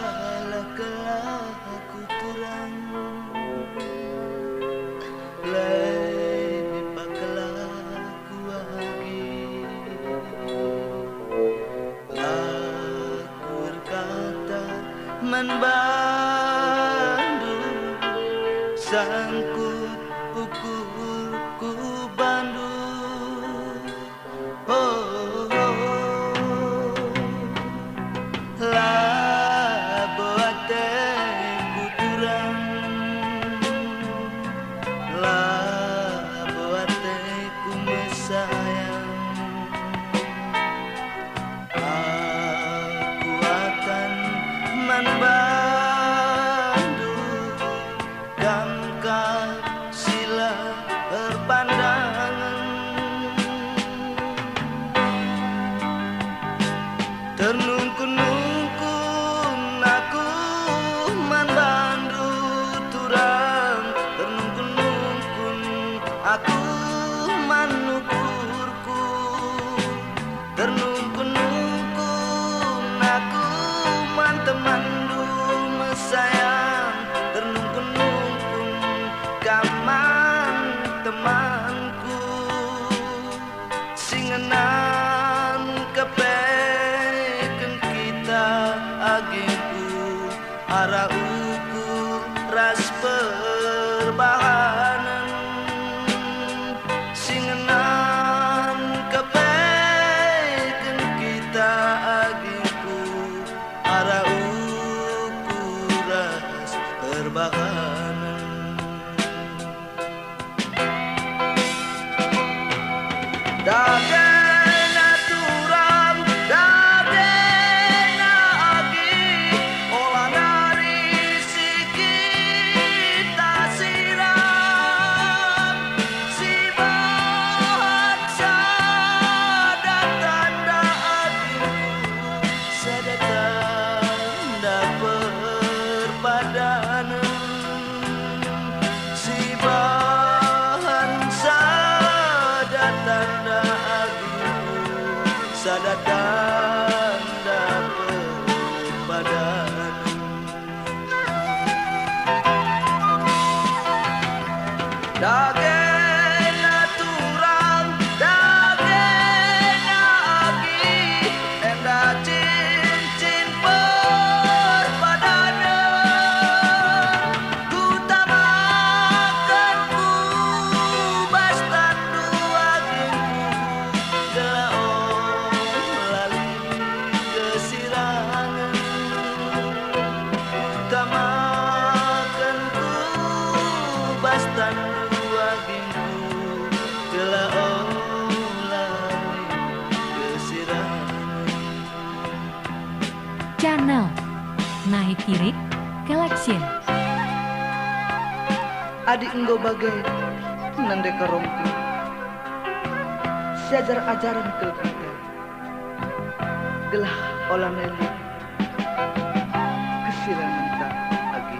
Salahkah aku kurang lebih paklah ku lagi aku berkata membantu sangkut ukurku bandu membantu dan kasihlah pandangan ternungkun-nungkun aku membantu turang ternungkun-nungkun aku manukurku ternungkun-nungkun aku temandu mesayang ternungkun-nungkun kaman temanku singenan kepeken kita agingku arah ukur ras perbahanan singenan kepeken kita agingku arah ukuras perbahanan dagen aturan dagen agi olah dari kita siram si bahan sadat tanda agingku sadat tanda perpadanan si bahan sadat tanda agingku sadat tanda perpadanan dagen aturan dagen agi enda cincin perpadanan ku tamakan ku bastan dua gingku gelah lali kesirangan tamakan ku bastan dua gingku gelah lali kesirangan Channel Naik Kirik Collection. adik engkau bagai nandeka rompi seajar ajaran ke kita gelah olah neli kesirangan tak agi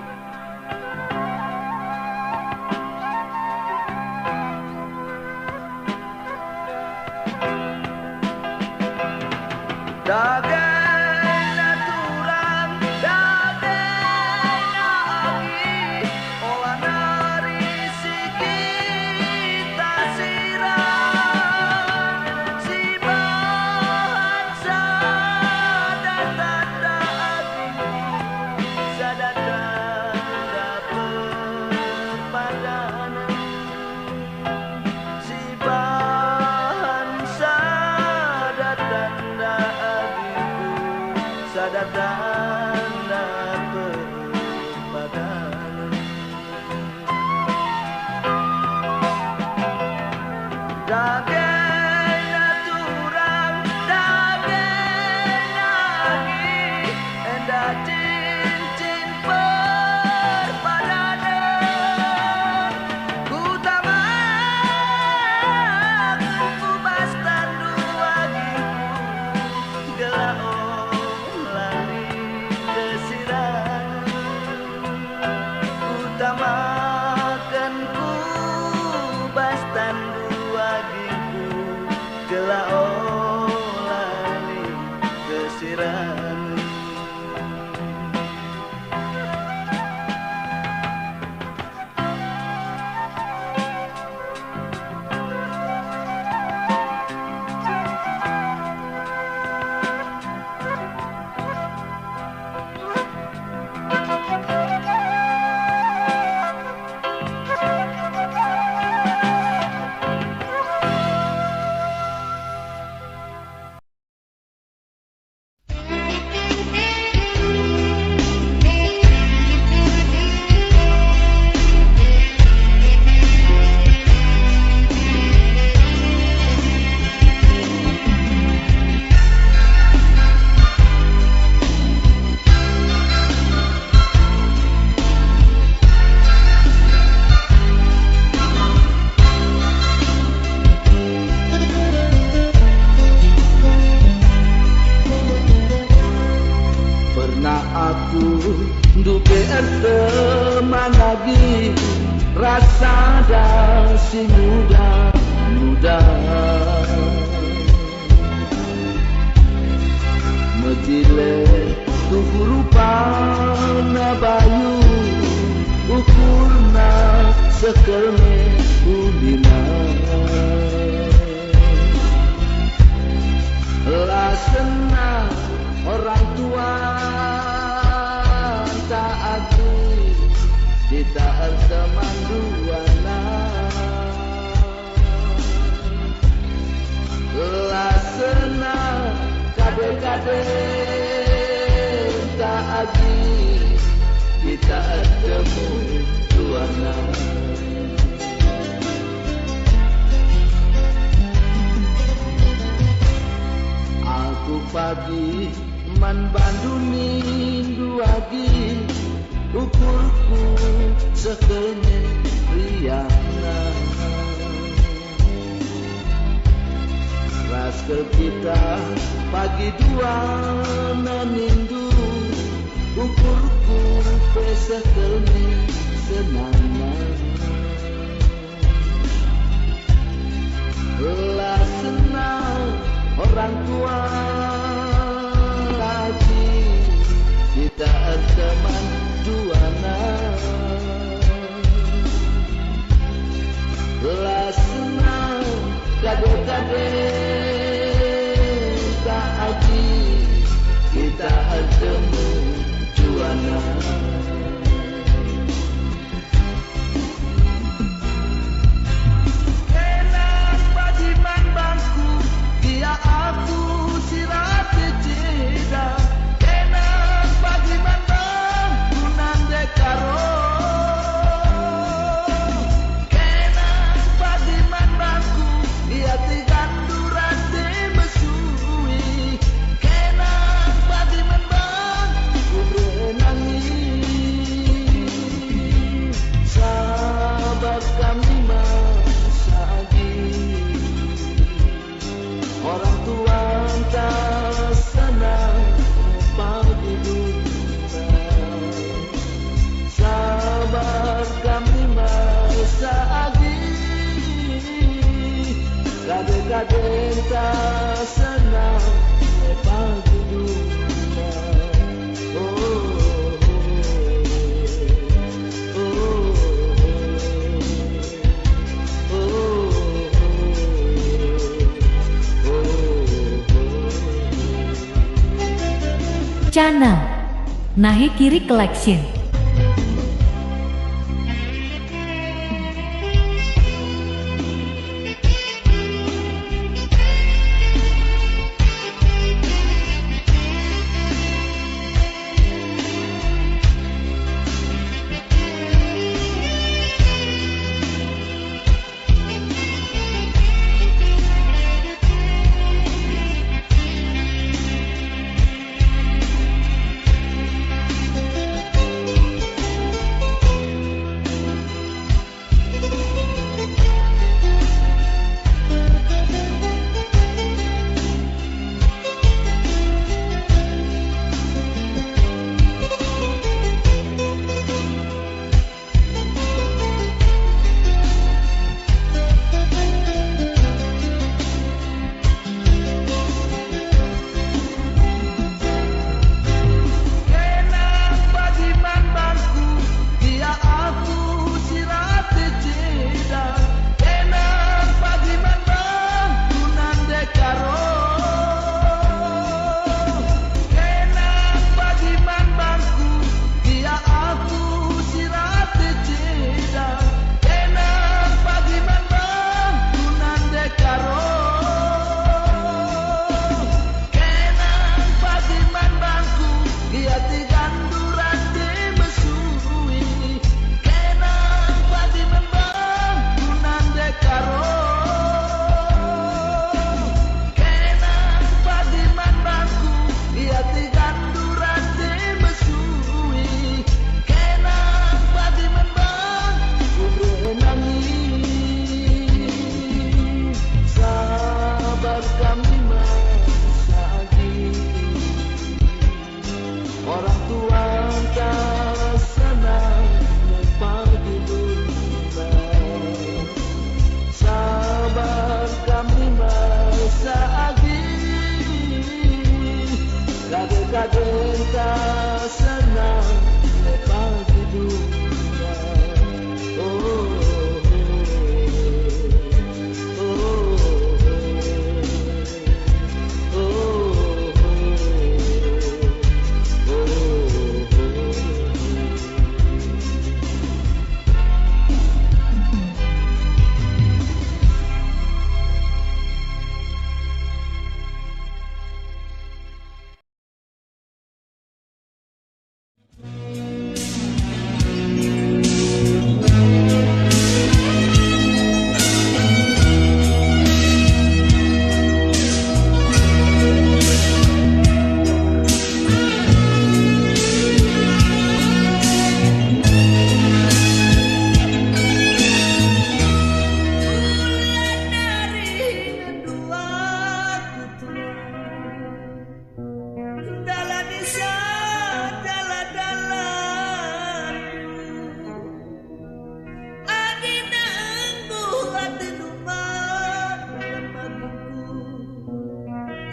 dagen aturan dagen agi olah dari kita siram si bahan sadat tanda agingku sadat tanda perpadanan si bahan sadat tanda agingku sadat tanda perpadanan dagen aturan Gelah olani kesirami. Dupe teman lagi rasa dan si muda Medile tuku rupana bayu ukurna sekelme ulina lah senang orang tua kita teman duana lah senang kade-kade tak agi kita temu duana aku pagi man banduni duagi ukurku sekelnya riana raskel kita pagi dua nanindu ukurku pesekelnya senana lah senang orang tua lagi kita teman duana lah senang kade-kade tak aji kita temu duana enak badiman bangku dia aku sirat ceda enak badiman karo kena badiman bangku dia tigan durate mesui kena badiman bangku berenangi sabar kami masagi orang tua tak senang pagi sabar kami masagi kade-kade tak senang pagi dunia Channel Nahi Kiri Collection.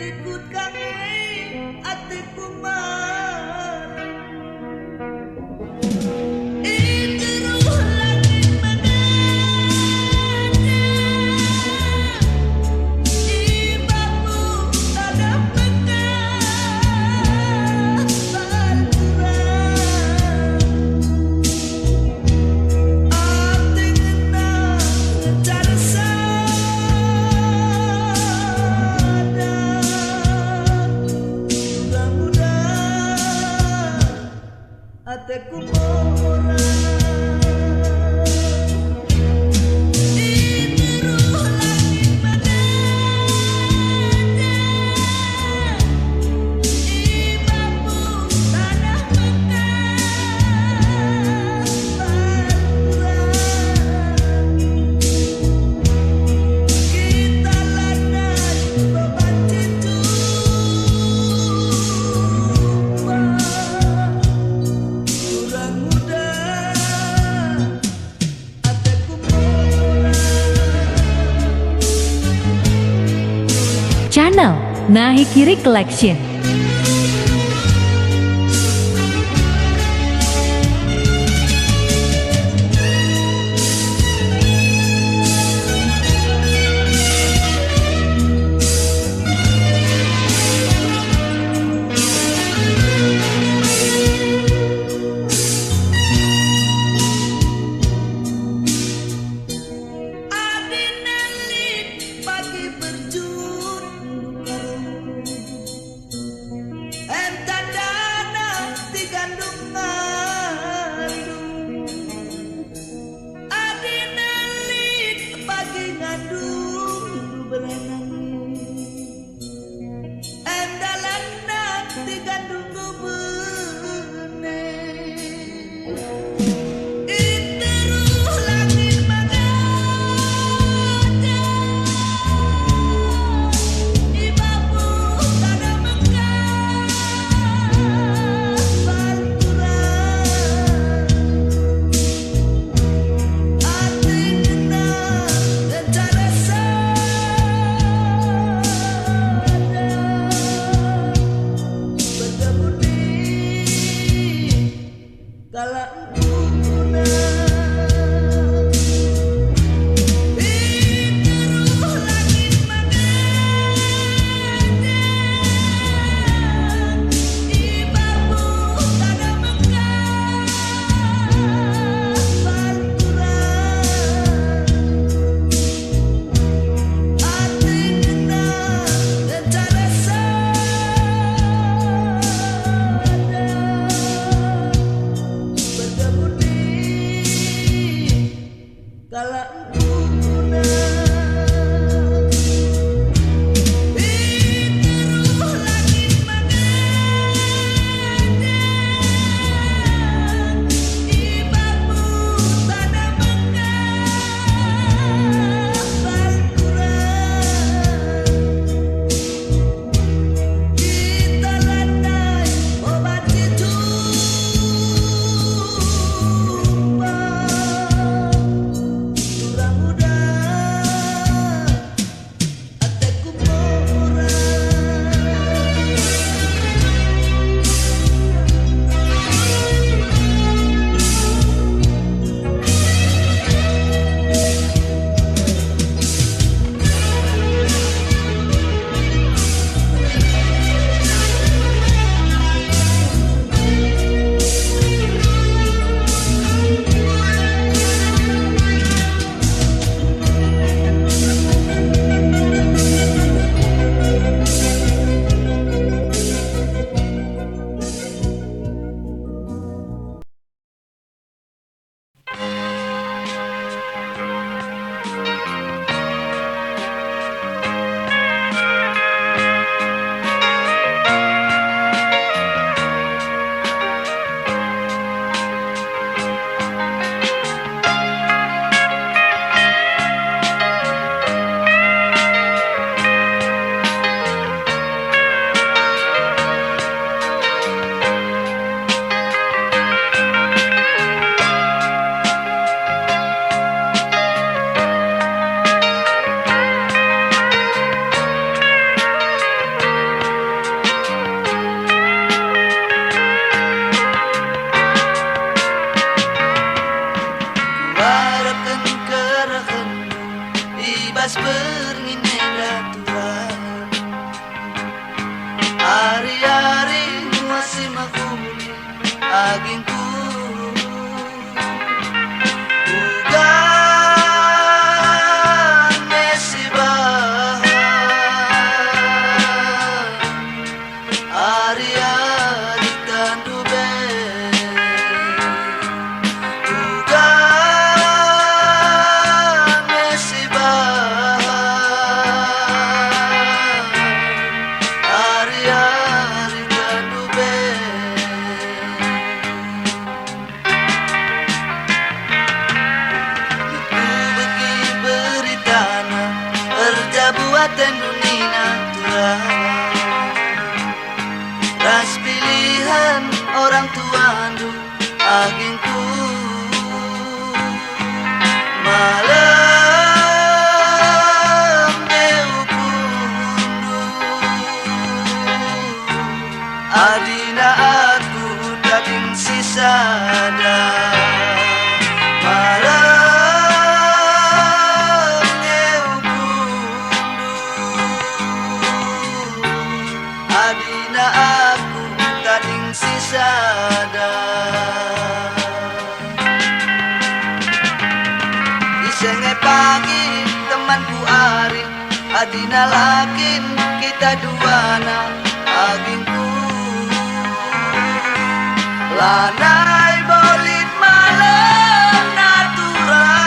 ikut kami atiku marah. Itu ruh langit menada, ibamu tanah Mekah berkurang. Ati ngena ngejar sada, mudah-mudahan atiku murah. Itu ruh langit menada, ibamu tanah Mekah berkurang. Kita lanai beban tumpah, mudah-mudahan atiku murah. Channel Nahi Kiri Collection. Adinalik pagi berjun karungku, Adina aku tading sisada malam ngeukundu. Adina aku tading sisada isenge pagi temanku Ari Adina lakin kita duana agingku lanai bolit malam natural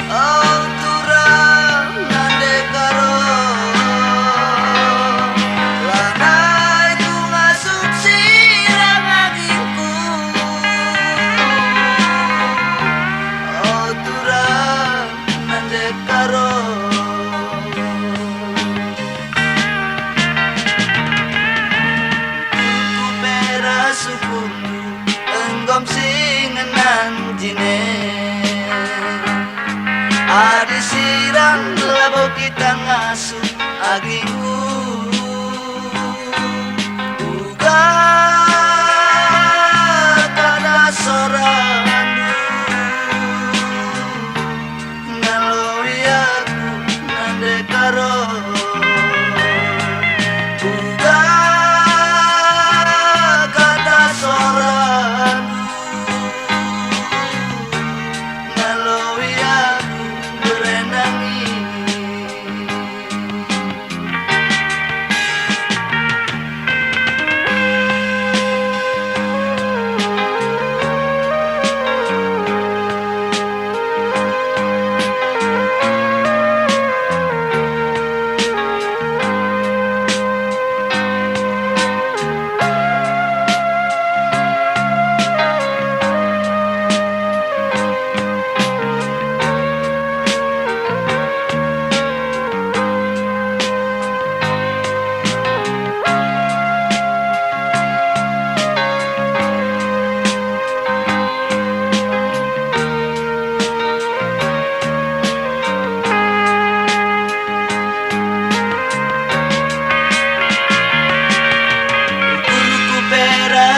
oh turang nande karo lanai ku ngasup sirang agingku oh turang nande karo sukundu enggom singenan jine adi sirang labo kita ngasuh agingku uga kada sorandu ngaloi aku nande karo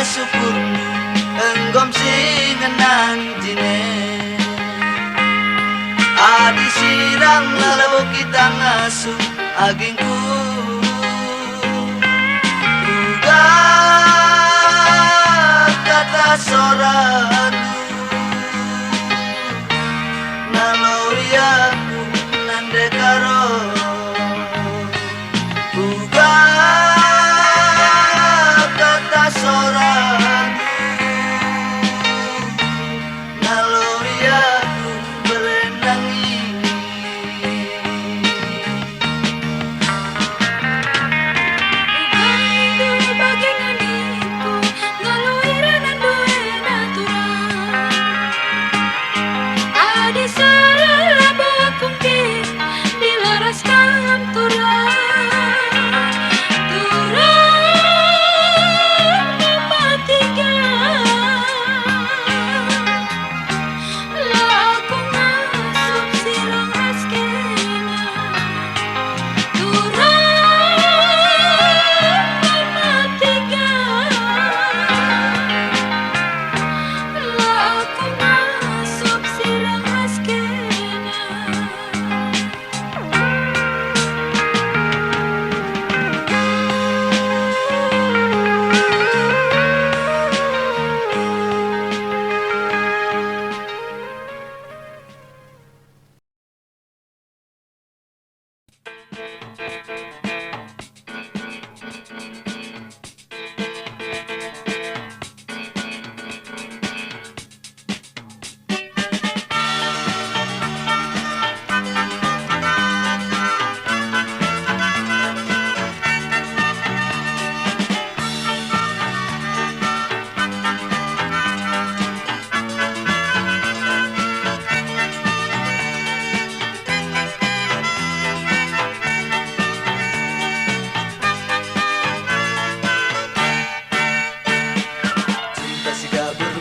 syukurmu enggom singenan jine adi sirang lalu kita ngasuh agingku juga kata sorandu naloi aku nande karo juga kata sorandu naloi aku berenangi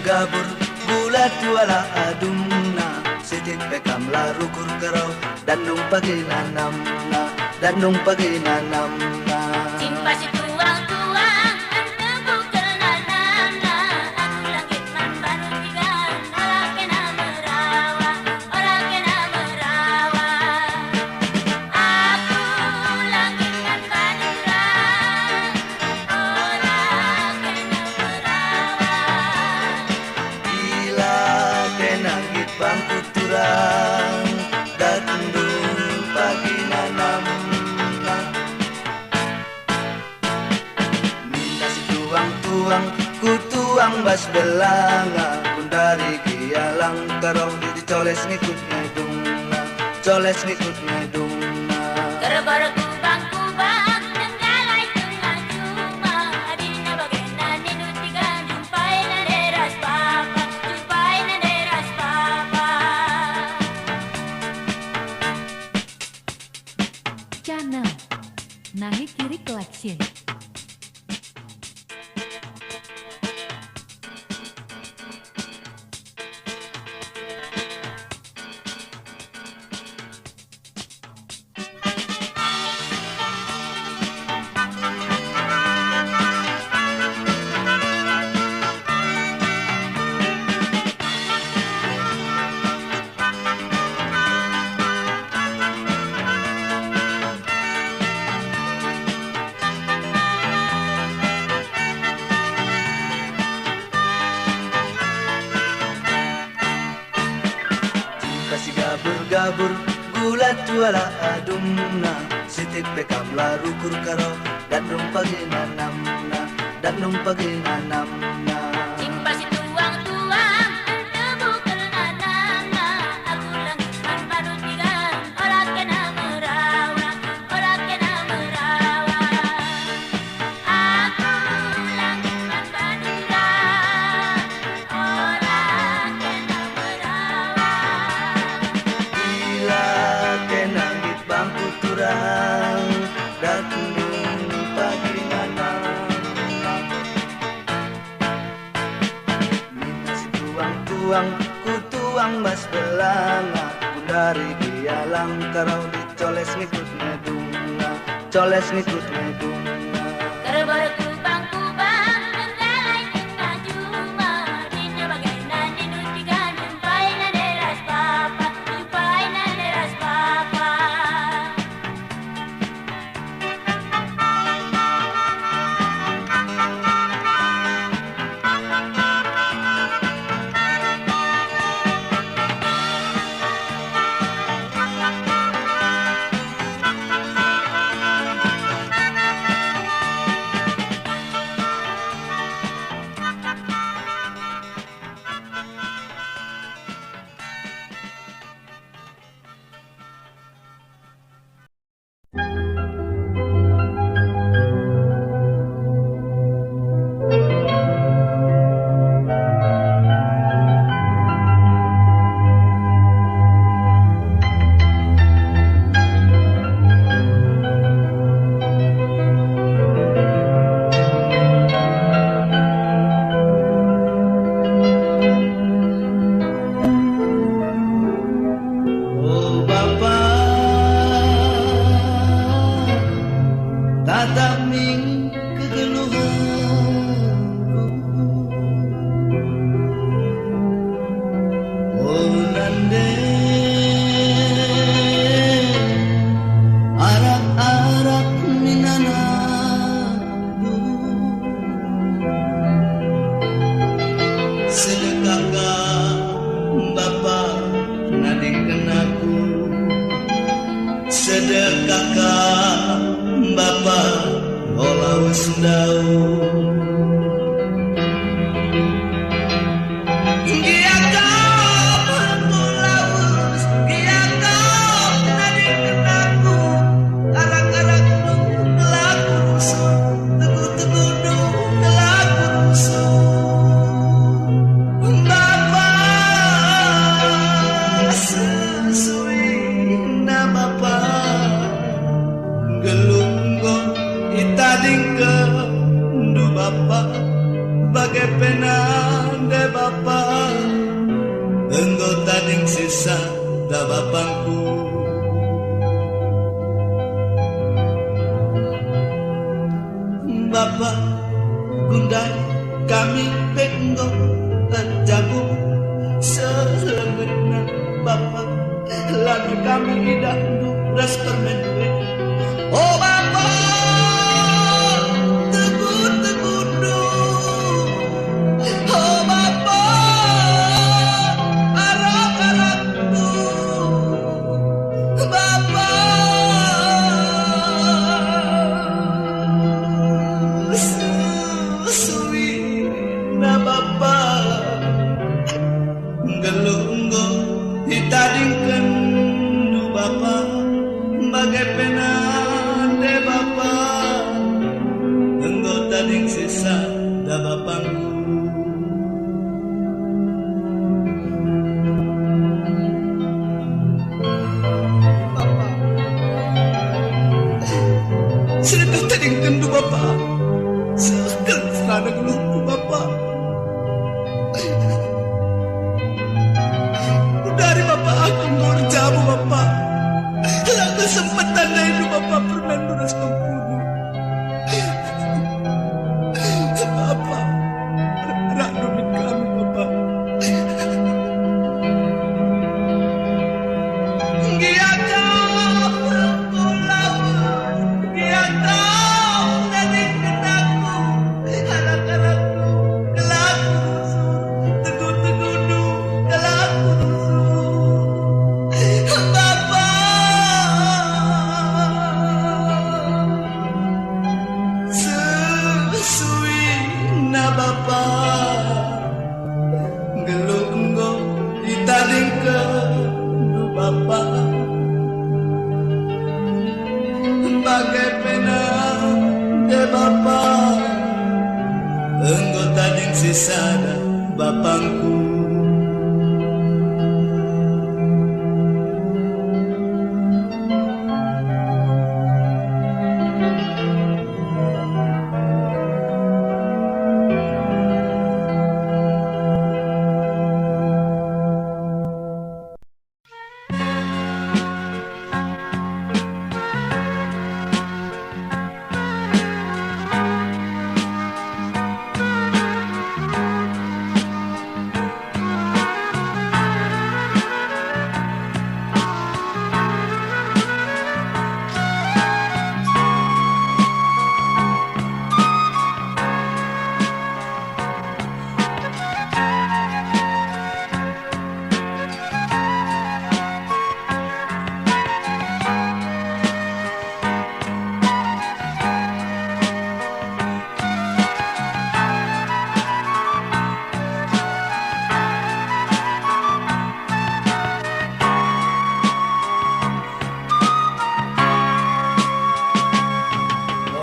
gabur bulat wala adumna sedit bekam la rukur garau dan nung pagi nanamna dan numpagi nanam na. Simpa si tuang-tuang tebu kenanam na. Aku langit man baru tigaan orang kena merawa, orang kena merawa. Aku langit man banurang, orang kena merawa. Bila kenangit bangku turang datang pagi nanam na. Minta si tuang-tuang ku tuang bas belanga pun dari kialang karong dicoles ngikutnya dunga, coles ngikutnya dunga. Gara-gara kubang-kubang nenggalai tengah cuma adina bagainan indut tiga jumpai na deras papa, jumpai na deras papa. Channel Nahi Kiri Collection. Kasih gabur-gabur gula juala adumna sitip bekam laru kur karo dan numpagi nanam na, dan numpagi nanam na. Simpa si tuang-tuang tebu kenanam na. Aku langit man baru tiga orang kena merawa, orang kena merawa. Aku langit man banurang, orang kena merawa. Bila kenangit bangku turang datang pagi nanam na. Minta si tuang-tuang ku tuang bas belanga pun dari bialang karau dicoles ngikutnya dunga, coles ngikutnya dunga. Gara-gara kubang-kubang nenggalai tengah cuma adina bagainan indut tiga jumpai na deras papa, jumpai na deras papa. Oh Bapa, tatap ming kegeluhanku. Oh nande, arak-arak minanadu. Sedekahkah Bapa nadingkan aku, sedekahkah Bapa olah wesendau. Bagai penanda bapa engkau tading sisa da bapangku Bapak Gundai kami benggo jago selengena Bapak lagi kami idah ras permen duit. Oh Bapak tegun tegundu. Oh Bapak arak arakku. Bapak suwi na Bapak gelunggo ditadingkan du Bapak bagai pena de Bapak enggo tading sisa da Bapakku. Bapak sedekah tadingkan du Bapak sekal serada gelungku Bapak. Dari Bapak aku ngurjamu Bapak. Lah kesempatan dari itu Bapak permen duras pembunuh. Bapak rak duit kami Bapak. Giata pulau, giata dari kenaku, anak-anakku kelaku teguh-teguh kelaku. Bapak gelunggo ditadingkeun du Bapak bagai pena de Bapak enggo tading sisana Bapakku.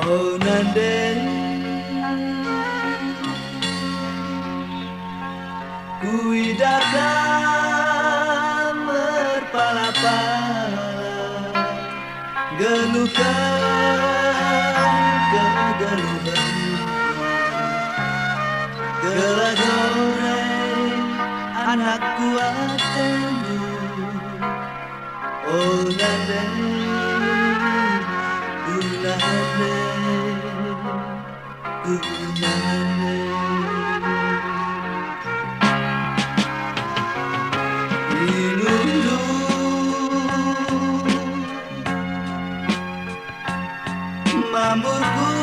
Oh Nande, kuidakan berpala-pala, geluhkan kegeluhan, gelagoreng anak kuat teduh. Oh Nande, Nande. Mamurku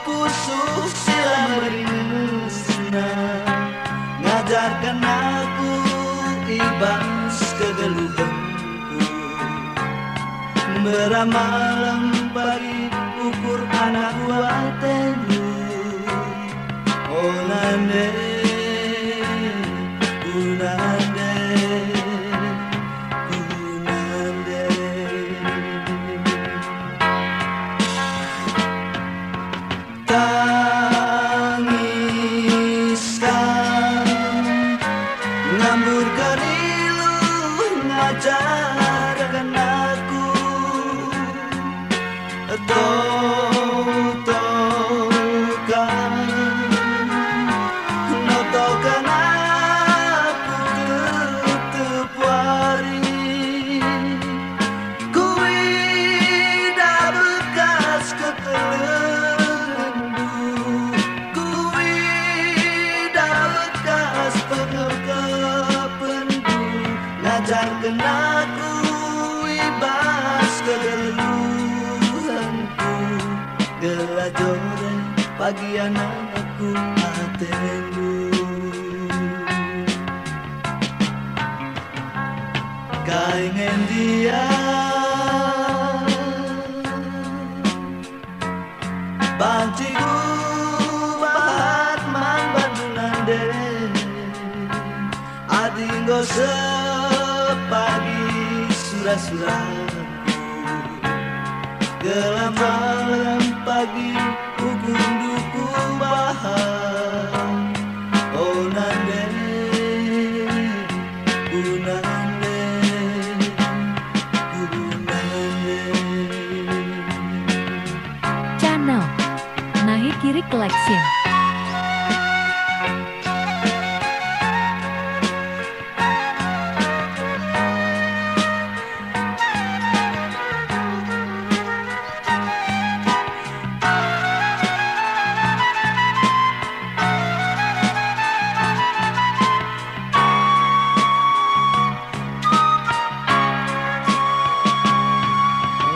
pusuh sila merimusna ngajarkan aku ibas kegeluhanku beramalam bagi ukur anak buatanmu. Oh Nande, Nande, Nande. Tangiskan ngamburkan ilu ngajarkan aku totokan notokan aku tetep wari kui dah bekas ketelan jore pagi anakku atendu kaingen dia Banciku bahat mang bandunande Adinggo sepagi surah-surahku Gelam malam pagi kukunduku bahat Oh nande unande unande Channel Nahi Kiri Collection.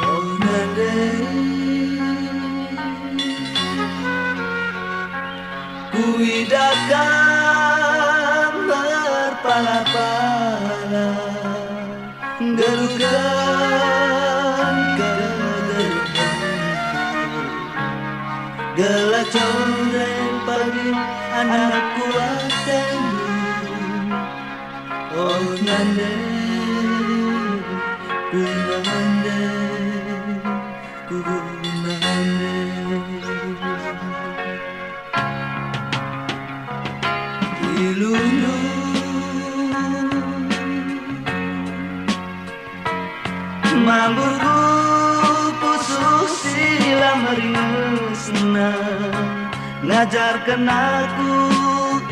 Oh nande kuidakan berpala-pala gerukan gerukan gelap condeng pagi anakku atendu oh nande kunande kunande Ilulu Mamburku pusuh silam ringesna Ngajarkan aku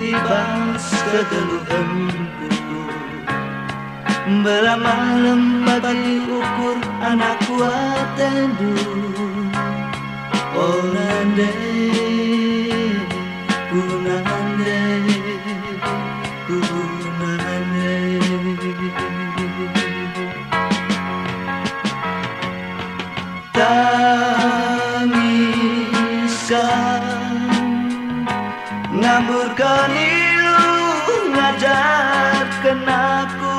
ibas kegeluhanku Beramalem bagi ukur anakku atendu Oh nande kunande Tangiskan Ngamburkan ilu Ngajarkan aku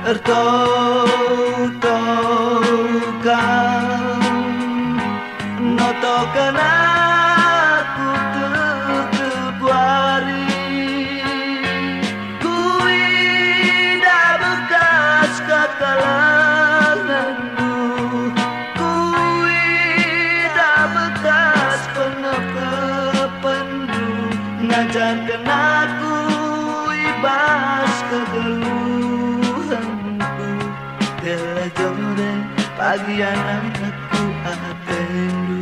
Ertotokan Notokan aku terkepuari Kuida bekas kekalanganmu Kuida bekas pengekependu Ngajarkan aku ibas kegeluhanku Gela jore pagi anakku atendu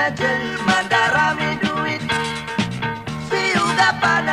Jelma darami duit Siuga pada